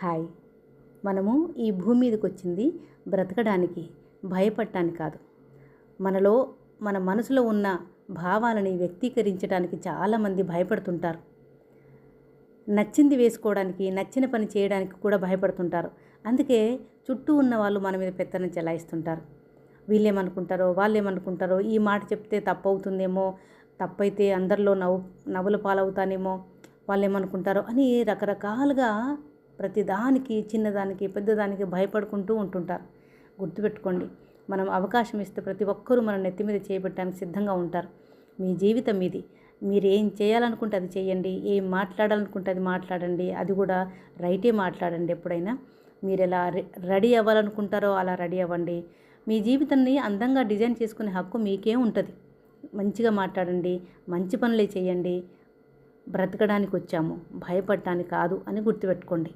Hi. మనము ఈ భూమి మీదకి వచ్చింది బ్రతకడానికి, భయపడటానికి కాదు. మన మనసులో ఉన్న భావాలని వ్యక్తీకరించడానికి చాలామంది భయపడుతుంటారు. నచ్చింది వేసుకోవడానికి, నచ్చిన పని చేయడానికి కూడా భయపడుతుంటారు. అందుకే చుట్టూ ఉన్న వాళ్ళు మన మీద పెత్తనం చెలాయిస్తుంటారు. వీళ్ళేమనుకుంటారో, వాళ్ళేమనుకుంటారో, ఈ మాట చెప్తే తప్పవుతుందేమో, తప్పైతే అందరిలో నవ్వుల పాలవుతానేమో, వాళ్ళేమనుకుంటారో అని రకరకాలుగా ప్రతిదానికి, చిన్నదానికి, పెద్దదానికి భయపడుకుంటూ ఉంటుంటారు. గుర్తుపెట్టుకోండి, మనం అవకాశం ఇస్తే ప్రతి ఒక్కరూ మన నెత్తి మీద చేయబెట్టడానికి సిద్ధంగా ఉంటారు. మీ జీవితం మీది. మీరు ఏం చేయాలనుకుంటే అది చేయండి, ఏం మాట్లాడాలనుకుంటే అది మాట్లాడండి. అది కూడా రైటే మాట్లాడండి. ఎప్పుడైనా మీరు ఎలా రెడీ అవ్వాలనుకుంటారో అలా రెడీ అవ్వండి. మీ జీవితాన్ని అందంగా డిజైన్ చేసుకునే హక్కు మీకే ఉంటుంది. మంచిగా మాట్లాడండి, మంచి పనులే చేయండి. బ్రతకడానికి వచ్చాము, భయపడటానికి కాదు అని గుర్తుపెట్టుకోండి.